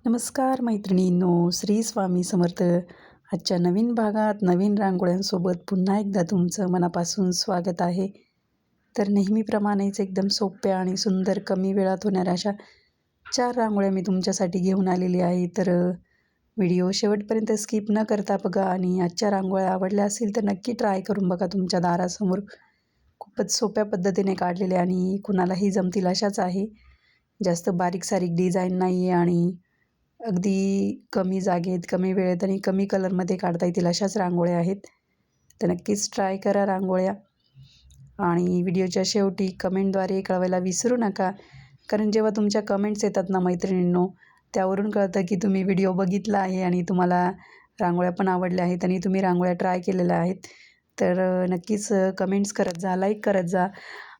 नमस्कार मैत्रिणींनो, श्री स्वामी समर्थ. आजच्या नवीन भागात नवीन रांगोळ्यांसोबत पुन्हा एकदा तुमचं मनापासून स्वागत आहे. तर नेहमीप्रमाणेच एकदम सोप्या आणि सुंदर कमी वेळात होणाऱ्या अशा 4 रांगोळ्या मी तुमच्यासाठी घेऊन आलेली आहे. तर व्हिडिओ शेवटपर्यंत स्किप न करता बघा आणि आजच्या रांगोळ्या आवडल्या असतील तर नक्की ट्राय करून बघा. तुमच्या दारासमोर खूपच सोप्या पद्धतीने काढलेले आणि कुणालाही जमतील अशाच आहे. जास्त बारीक-सारीक डिझाईन नाही आहे आणि अगदी कमी जागेत, कमी वेळेत आणि कमी कलरमध्ये काढता येतील अशाच रांगोळ्या आहेत. तर नक्कीच ट्राय करा रांगोळ्या आणि व्हिडिओच्या शेवटी कमेंटद्वारे कळवायला विसरू नका. कारण जेव्हा तुमच्या कमेंट्स येतात ना मैत्रिणींनो, त्यावरून कळतं की तुम्ही व्हिडिओ बघितला आहे आणि तुम्हाला रांगोळ्या पण आवडल्या आहेत आणि तुम्ही रांगोळ्या ट्राय केलेल्या आहेत. तर नक्कीच कमेंट्स करत जा, लाईक करत जा.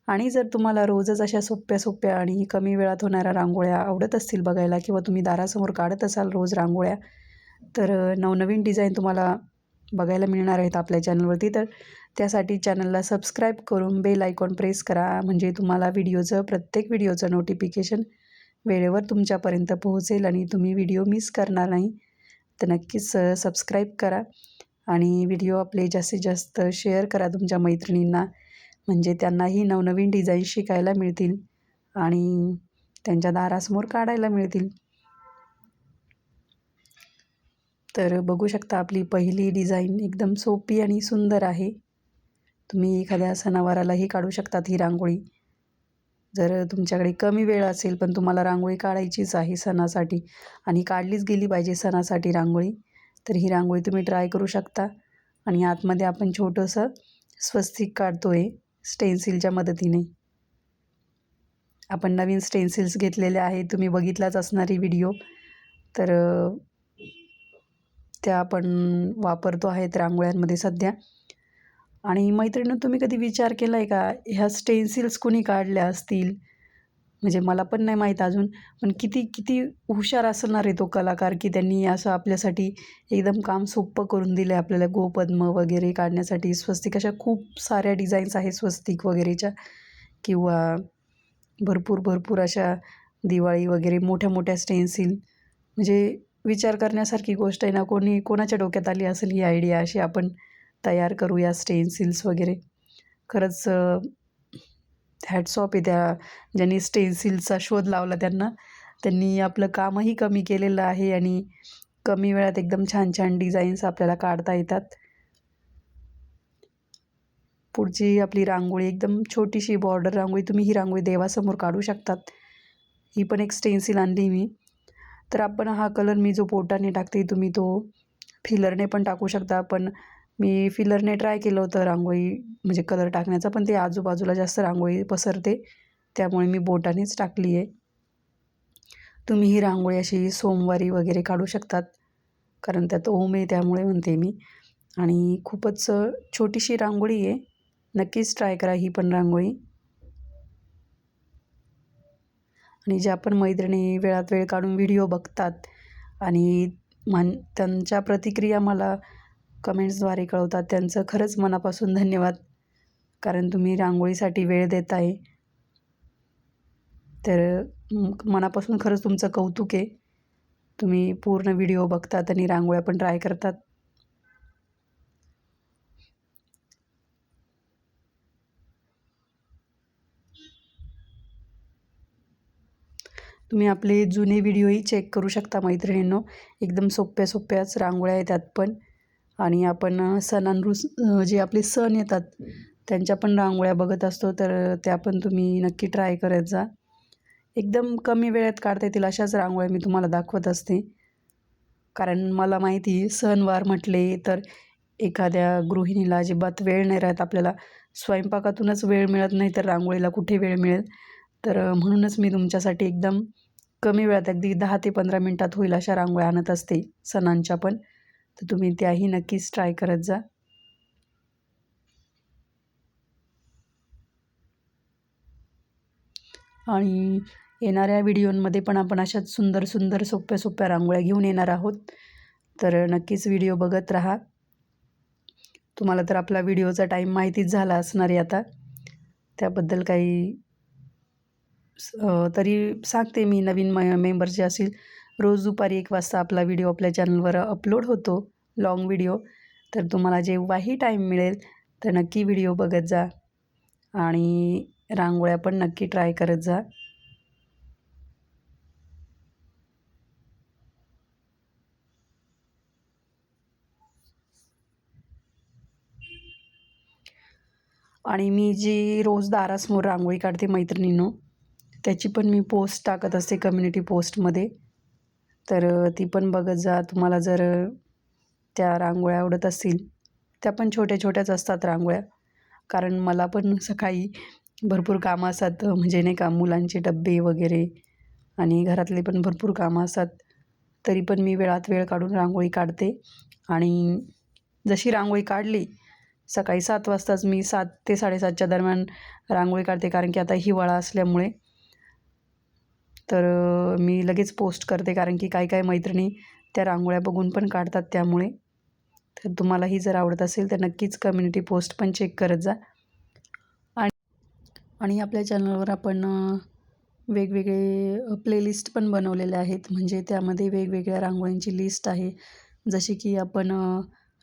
आणि जर तुम्हाला रोजच अशा सोप्या-सोप्या आणि कमी वेळात होणाऱ्या रांगोळ्या आवडत असतील बघायला किंवा तुम्ही दारासमोर काढत असाल रोज रांगोळ्या, तर नवनवीन डिझाईन तुम्हाला बघायला मिळणार आहेत आपल्या चॅनलवरती. तर त्यासाठी चॅनलला सबस्क्राईब करून बेल आयकॉन प्रेस करा, म्हणजे तुम्हाला प्रत्येक व्हिडिओचं नोटिफिकेशन वेळेवर तुमच्यापर्यंत पोहोचेल आणि तुम्ही व्हिडिओ मिस करणार नाही. तर नक्कीच सबस्क्राईब करा आणि व्हिडिओ आपले जास्तीत जास्त शेअर करा तुमच्या मैत्रिणींना, म्हणजे त्यांनाही नवनवीन डिझाईन शिकायला मिळतील आणि त्यांच्या दारासमोर काढायला मिळतील. तर बघू शकता आपली पहिली डिझाईन एकदम सोपी आणि सुंदर आहे. तुम्ही एखाद्या सणावारालाही काढू शकतात ही रांगोळी. जर तुमच्याकडे कमी वेळ असेल पण तुम्हाला रांगोळी काढायचीच आहे सणासाठी आणि काढलीच गेली पाहिजे सणासाठी रांगोळी, तर ही रांगोळी तुम्ही ट्राय करू शकता. आणि आतमध्ये आपण छोटंसं स्वस्तिक काढतो आहे स्टेन्सिलच्या मदतीने. आपण नवीन स्टेन्सिल्स घेतलेले आहेत, तुम्ही बघितलाच असणारी व्हिडिओ. तर त्या आपण वापरतो आहेत रांगोळ्यांमध्ये सध्या. आणि मैत्रिणींनो, तुम्ही कधी विचार केला आहे का ह्या स्टेन्सिल्स कोणी काढल्या असतील? म्हणजे मला पण नाही माहीत अजून, पण किती किती हुशार असणार आहे तो कलाकार की त्यांनी असं आपल्यासाठी एकदम काम सोपं करून दिलं आहे आपल्याला. गोपद्म वगैरे काढण्यासाठी स्वस्तिक अशा खूप साऱ्या डिझाईन्स आहेत स्वस्तिक वगैरेच्या, किंवा भरपूर अशा दिवाळी वगैरे मोठ्या मोठ्या स्टेन्सिल. म्हणजे विचार करण्यासारखी गोष्ट आहे ना. कोणाच्या डोक्यात आली असेल ही आयडिया, अशी आपण तयार करूया स्टेन्सिल्स वगैरे. खरंच हॅट्स ऑफ आहे त्या ज्यांनी स्टेन्सिलचा शोध लावला त्यांना. त्यांनी आपलं कामही कमी केलेलं आहे आणि कमी वेळात एकदम छान छान डिझाईन्स आपल्याला काढता येतात. पुढची आपली रांगोळी एकदम छोटीशी बॉर्डर रांगोळी. तुम्ही ही रांगोळी देवासमोर काढू शकतात. ही पण एक स्टेन्सिल आणली मी. तर आपण हा कलर मी जो बोटाने टाकते, तुम्ही तो फिलरने पण टाकू शकता. पण मी फिलरने ट्राय केलं होतं रांगोळी म्हणजे कलर टाकण्याचा, पण ते आजूबाजूला जास्त रांगोळी पसरते, त्यामुळे मी बोटानेच टाकली आहे. तुम्ही ही रांगोळी अशी सोमवारी वगैरे काढू शकतात, कारण त्यात ओम आहे त्यामुळे म्हणते मी. आणि खूपच छोटीशी रांगोळी आहे. नक्कीच ट्राय करा ही पण रांगोळी. आणि ज्या पण मैत्रिणी वेळात वेळ काढून व्हिडिओ बघतात आणि त्यांच्या प्रतिक्रिया मला कमेंट्सद्वारे कळवतात, त्यांचं खरंच मनापासून धन्यवाद, कारण तुम्ही रांगोळीसाठी वेळ देत आहे. तर मनापासून खरंच तुमचं कौतुक आहे. तुम्ही पूर्ण व्हिडिओ बघतात आणि रांगोळ्या पण ट्राय करतात. तुम्ही आपले जुने व्हिडिओही चेक करू शकता मैत्रिणींनो. एकदम सोप्याच रांगोळ्या आहेत त्यात पण. आणि आपण जे आपले सण येतात त्यांच्या पण रांगोळ्या बघत असतो, तर त्या पण तुम्ही नक्की ट्राय करत जा. एकदम कमी वेळात काढता येतील अशाच रांगोळ्या मी तुम्हाला दाखवत असते, कारण मला माहिती सणवार म्हटले तर एखाद्या गृहिणीला अजिबात वेळ नाही राहत. आपल्याला स्वयंपाकातूनच वेळ मिळत नाही, तर रांगोळीला कुठे वेळ मिळेल. तर म्हणूनच मी तुमच्यासाठी एकदम कमी वेळात अगदी 10 ते 15 मिनटात होईल अशा रांगोळ्या आणत असते सणांच्या पण. तर तुम्ही त्याही नक्कीच ट्राय करत जा. आणि येणाऱ्या व्हिडिओमध्ये पण आपण अशाच सुंदर सोप्या रांगोळ्या घेऊन येणार आहोत. तर नक्कीच व्हिडिओ बघत राहा. तुम्हाला तर आपला व्हिडिओचा टाईम माहितीच झाला असणार आहे आता, त्याबद्दल काही तरी सांगते मी. नवीन मेंबर जे असतील रोज दुपारी 1 वाजता आपला व्हिडिओ आपल्या चॅनलवर अपलोड होतो, लाँग व्हिडिओ. तर तुम्हाला जेव्हाही टाईम मिळेल तर नक्की व्हिडिओ बघत जा आणि रांगोळ्या पण नक्की ट्राय करत जा. आणि मी जी रोज दारासमोर रांगोळी काढते मैत्रिणींनो, त्याची पण मी पोस्ट टाकत असते कम्युनिटी पोस्टमध्ये. तर ती पण बघत जा. तुम्हाला जर त्या रांगोळ्या आवडत असतील, त्या पण छोट्या छोट्याच असतात रांगोळ्या. कारण मला पण सकाळी भरपूर कामं असतात, म्हणजे नाही का, मुलांचे डब्बे वगैरे आणि घरातले पण भरपूर कामं असतात. तरी पण मी वेळात वेळ काढून रांगोळी काढते. आणि जशी रांगोळी काढली सकाळी 7 वाजताच, मी 7 ते 7:30च्या दरम्यान रांगोळी काढते, कारण की आता हिवाळा असल्यामुळे. तर मी लगेच पोस्ट करते, कारण की काही मैत्रिणी त्या रांगोळ्या बघून पण काढतात त्यामुळे. तर तुम्हालाही जर आवडत असेल तर नक्कीच कम्युनिटी पोस्ट पण चेक करत जा. आणि आपल्या चॅनलवर आपण वेगवेगळे प्लेलिस्ट पण बनवलेले आहेत, म्हणजे त्यामध्ये वेगवेगळ्या रांगोळ्यांची लिस्ट आहे. जशी की आपण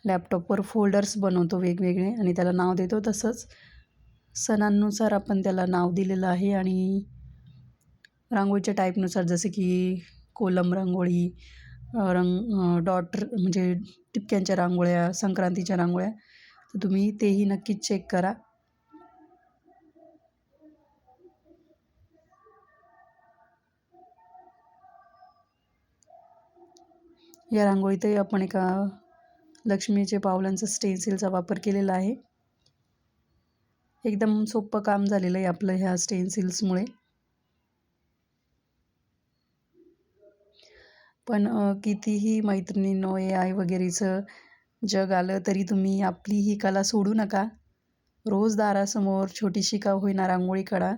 लॅपटॉपवर फोल्डर्स बनवतो वेगवेगळे आणि त्याला नाव देतो, तसंच सणांनुसार आपण त्याला नाव दिलेलं आहे. आणि रांगोळीच्या टाईपनुसार, जसे की कोलम रांगोळी, डॉट म्हणजे टिपक्यांच्या रांगोळ्या, संक्रांतीच्या रांगोळ्या, तर तुम्ही तेही नक्कीच चेक करा. या रांगोळीतही आपण एका लक्ष्मीचे पावलांचा स्टेन्सिलचा वापर केलेला आहे. एकदम सोपं काम झालेलं आहे आपलं ह्या स्टेन्सिल्समुळे. पण कितीही मैत्रिणींनो AI वगैरेचं जग आलं तरी तुम्ही आपली ही कला सोडू नका. रोज दारासमोर छोटीशी का होईना रांगोळी काढा.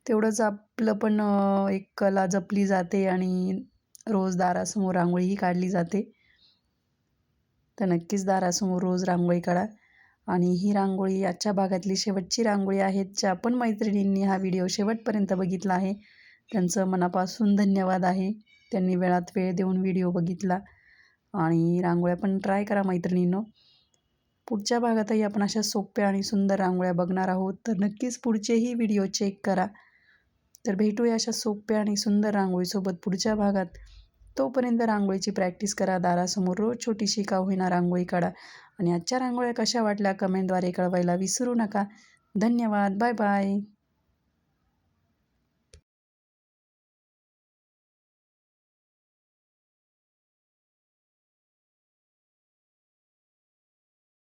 तेवढंच आपलं पण एक कला जपली जाते आणि रोज दारासमोर रांगोळीही काढली जाते. तर नक्कीच दारासमोर रोज रांगोळी काढा. आणि ही रांगोळी आजच्या भागातली शेवटची रांगोळी आहे. ज्या पण मैत्रिणींनी हा व्हिडिओ शेवटपर्यंत बघितला आहे त्यांचं मनापासून धन्यवाद आहे. त्यांनी वेळात वेळ देऊन व्हिडिओ बघितला. आणि रांगोळ्या पण ट्राय करा मैत्रिणींनो. पुढच्या भागातही आपण अशा सोप्या आणि सुंदर रांगोळ्या बघणार आहोत, तर नक्कीच पुढचेही व्हिडिओ चेक करा. तर भेटूया अशा सोप्या आणि सुंदर रांगोळीसोबत पुढच्या भागात. तोपर्यंत रांगोळीची प्रॅक्टिस करा. दारासमोर रोज छोटीशी का होईना रांगोळी काढा. आणि आजच्या रांगोळ्या कशा वाटल्या कमेंटद्वारे कळवायला विसरू नका. धन्यवाद. Bye bye.